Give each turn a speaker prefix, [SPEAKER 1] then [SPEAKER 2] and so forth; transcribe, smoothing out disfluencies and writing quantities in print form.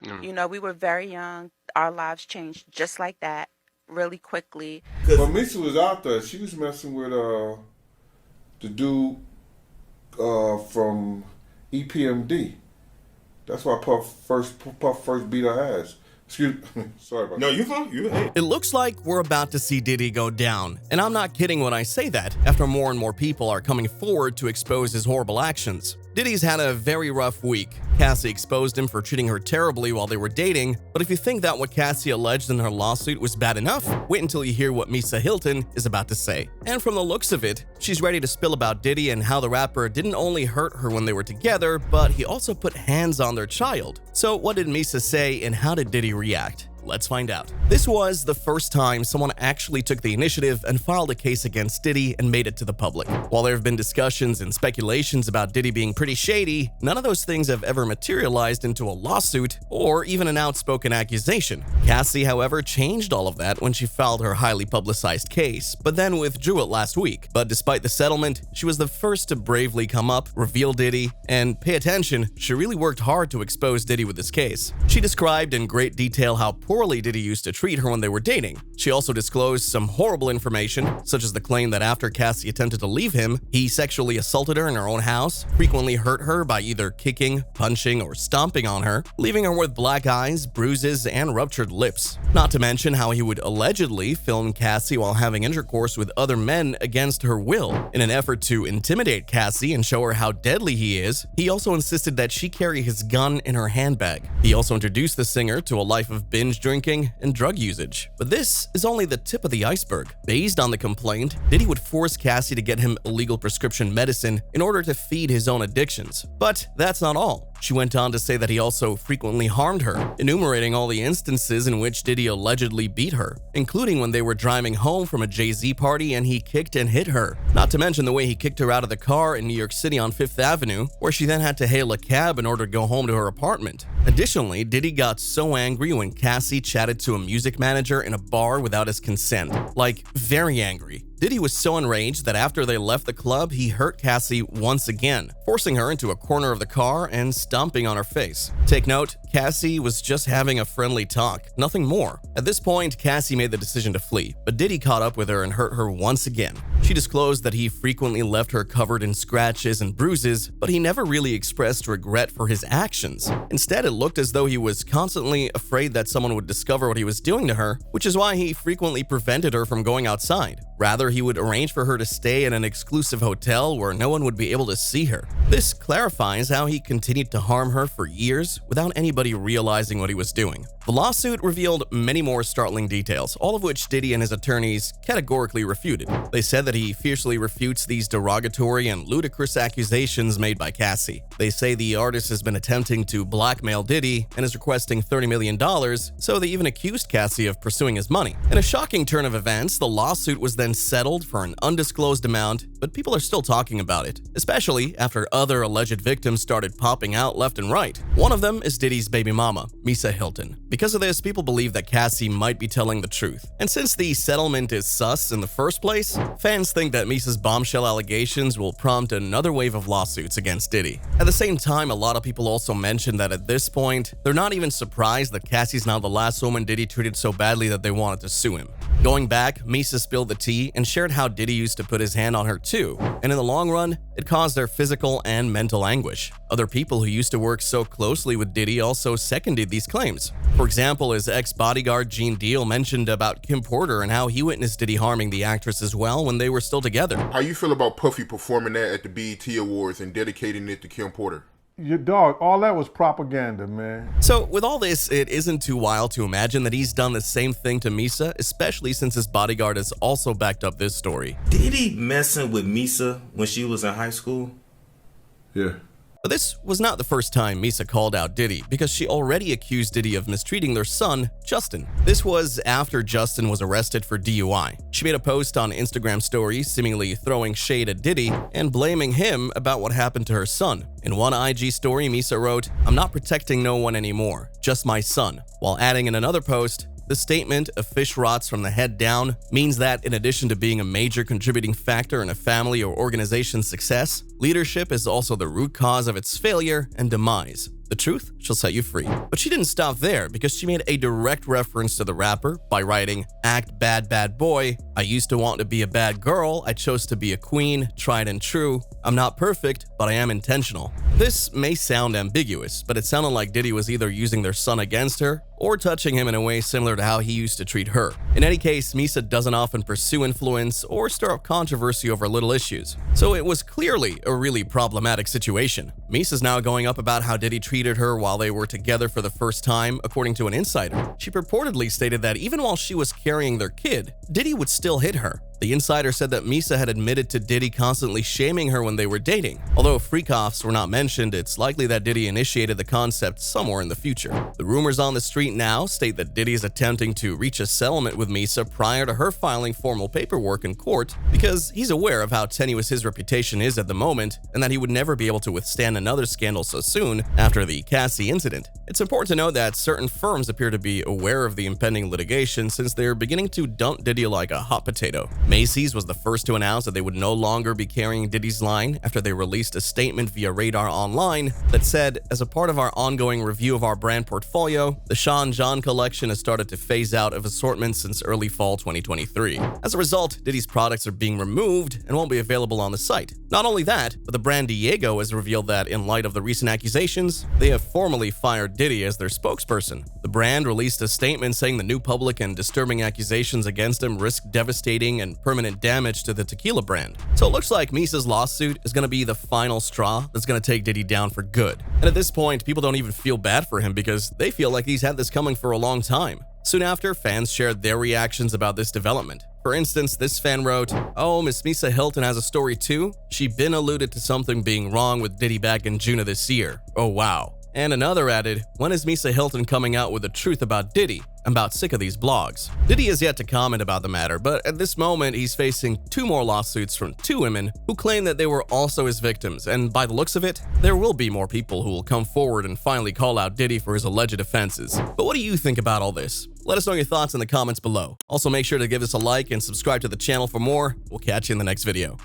[SPEAKER 1] Mm.
[SPEAKER 2] You know, we were very young. Our lives changed just like that, really quickly.
[SPEAKER 3] But Misa was out there. She was messing with the dude from EPMD. That's why Puff first beat her ass. Excuse me. Sorry about
[SPEAKER 4] No,
[SPEAKER 3] that.
[SPEAKER 4] you fine. You hey.
[SPEAKER 5] It looks like we're about to see Diddy go down, and I'm not kidding when I say that, after more and more people are coming forward to expose his horrible actions. Diddy's had a very rough week. Cassie exposed him for treating her terribly while they were dating, but if you think that what Cassie alleged in her lawsuit was bad enough, wait until you hear what Misa Hylton is about to say. And from the looks of it, she's ready to spill about Diddy and how the rapper didn't only hurt her when they were together, but he also put hands on their child. So what did Misa say and how did Diddy react? Let's find out. This was the first time someone actually took the initiative and filed a case against Diddy and made it to the public. While there have been discussions and speculations about Diddy being pretty shady, none of those things have ever materialized into a lawsuit or even an outspoken accusation. Cassie, however, changed all of that when she filed her highly publicized case, but then withdrew it last week. But despite the settlement, she was the first to bravely come up, reveal Diddy, and pay attention, she really worked hard to expose Diddy with this case. She described in great detail how poorly Diddy used to treat her when they were dating. She also disclosed some horrible information, such as the claim that after Cassie attempted to leave him, he sexually assaulted her in her own house, frequently hurt her by either kicking, punching, or stomping on her, leaving her with black eyes, bruises, and ruptured lips. Not to mention how he would allegedly film Cassie while having intercourse with other men against her will. In an effort to intimidate Cassie and show her how deadly he is, he also insisted that she carry his gun in her handbag. He also introduced the singer to a life of binge drinking and drug usage. But this is only the tip of the iceberg. Based on the complaint, Diddy would force Cassie to get him illegal prescription medicine in order to feed his own addictions. But that's not all. She went on to say that he also frequently harmed her, enumerating all the instances in which Diddy allegedly beat her, including when they were driving home from a Jay-Z party and he kicked and hit her. Not to mention the way he kicked her out of the car in New York City on Fifth Avenue, where she then had to hail a cab in order to go home to her apartment. Additionally, Diddy got so angry when Cassie chatted to a music manager in a bar without his consent. Like, very angry. Diddy was so enraged that after they left the club, he hurt Cassie once again, forcing her into a corner of the car and stomping on her face. Take note, Cassie was just having a friendly talk, nothing more. At this point, Cassie made the decision to flee, but Diddy caught up with her and hurt her once again. She disclosed that he frequently left her covered in scratches and bruises, but he never really expressed regret for his actions. Instead, it looked as though he was constantly afraid that someone would discover what he was doing to her, which is why he frequently prevented her from going outside. Rather, he would arrange for her to stay in an exclusive hotel where no one would be able to see her. This clarifies how he continued to harm her for years without anybody realizing what he was doing. The lawsuit revealed many more startling details, all of which Diddy and his attorneys categorically refuted. They said that he fiercely refutes these derogatory and ludicrous accusations made by Cassie. They say the artist has been attempting to blackmail Diddy and is requesting $30 million, so they even accused Cassie of pursuing his money. In a shocking turn of events, the lawsuit was then settled for an undisclosed amount, but people are still talking about it, especially after other alleged victims started popping out left and right. One of them is Diddy's baby mama, Misa Hylton. Because of this, people believe that Cassie might be telling the truth. And since the settlement is sus in the first place, fans think that Misa's bombshell allegations will prompt another wave of lawsuits against Diddy. At the same time, a lot of people also mention that at this point, they're not even surprised that Cassie's now the last woman Diddy treated so badly that they wanted to sue him. Going back, Misa spilled the tea and shared how Diddy used to put his hand on her too, and in the long run, it caused her physical and mental anguish. Other people who used to work so closely with Diddy also seconded these claims. For example, his ex-bodyguard Gene Deal mentioned about Kim Porter and how he witnessed Diddy harming the actress as well when they were still together.
[SPEAKER 4] How you feel about Puffy performing that at the BET Awards and dedicating it to Kim Porter?
[SPEAKER 3] Your dog, all that was propaganda, man.
[SPEAKER 5] So with all this, it isn't too wild to imagine that he's done the same thing to Misa, especially since his bodyguard has also backed up this story.
[SPEAKER 1] Did he messing with Misa when she was in high school?
[SPEAKER 3] Yeah.
[SPEAKER 5] But this was not the first time Misa called out Diddy, because she already accused Diddy of mistreating their son, Justin. This was after Justin was arrested for DUI. She made a post on Instagram stories seemingly throwing shade at Diddy and blaming him about what happened to her son. In one IG story, Misa wrote, "I'm not protecting no one anymore, just my son," while adding in another post, "The statement, 'a fish rots from the head down,' means that in addition to being a major contributing factor in a family or organization's success, leadership is also the root cause of its failure and demise." The truth shall set you free. But she didn't stop there, because she made a direct reference to the rapper by writing, "Act bad, bad boy. I used to want to be a bad girl. I chose to be a queen, tried and true. I'm not perfect, but I am intentional." This may sound ambiguous, but it sounded like Diddy was either using their son against her or touching him in a way similar to how he used to treat her. In any case, Misa doesn't often pursue influence or stir up controversy over little issues, so it was clearly a really problematic situation. Misa's now going up about how Diddy treated her while they were together for the first time, according to an insider. She purportedly stated that even while she was carrying their kid, Diddy would still hit her. The insider said that Misa had admitted to Diddy constantly shaming her when they were dating. Although freak-offs were not mentioned, it's likely that Diddy initiated the concept somewhere in the future. The rumors on the street now state that Diddy is attempting to reach a settlement with Misa prior to her filing formal paperwork in court, because he's aware of how tenuous his reputation is at the moment and that he would never be able to withstand another scandal so soon after the Cassie incident. It's important to note that certain firms appear to be aware of the impending litigation, since they're beginning to dump Diddy like a hot potato. Macy's was the first to announce that they would no longer be carrying Diddy's line after they released a statement via Radar Online that said, "As a part of our ongoing review of our brand portfolio, the Sean John collection has started to phase out of assortments since early fall 2023. As a result, Diddy's products are being removed and won't be available on the site." Not only that, but the brand Diego has revealed that in light of the recent accusations, they have formally fired Diddy as their spokesperson. The brand released a statement saying the new public and disturbing accusations against him risk devastating and permanent damage to the tequila brand. So it looks like Misa's lawsuit is going to be the final straw that's going to take Diddy down for good. And at this point, people don't even feel bad for him because they feel like he's had this coming for a long time. Soon after, fans shared their reactions about this development. For instance, this fan wrote, "Oh, Miss Misa Hylton has a story too? She been alluded to something being wrong with Diddy back in June of this year. Oh wow." And another added, "When is Misa Hylton coming out with the truth about Diddy? I'm about sick of these blogs." Diddy has yet to comment about the matter, but at this moment he's facing 2 more lawsuits from 2 women who claim that they were also his victims, and by the looks of it, there will be more people who will come forward and finally call out Diddy for his alleged offenses. But what do you think about all this? Let us know your thoughts in the comments below. Also, make sure to give us a like and subscribe to the channel for more. We'll catch you in the next video.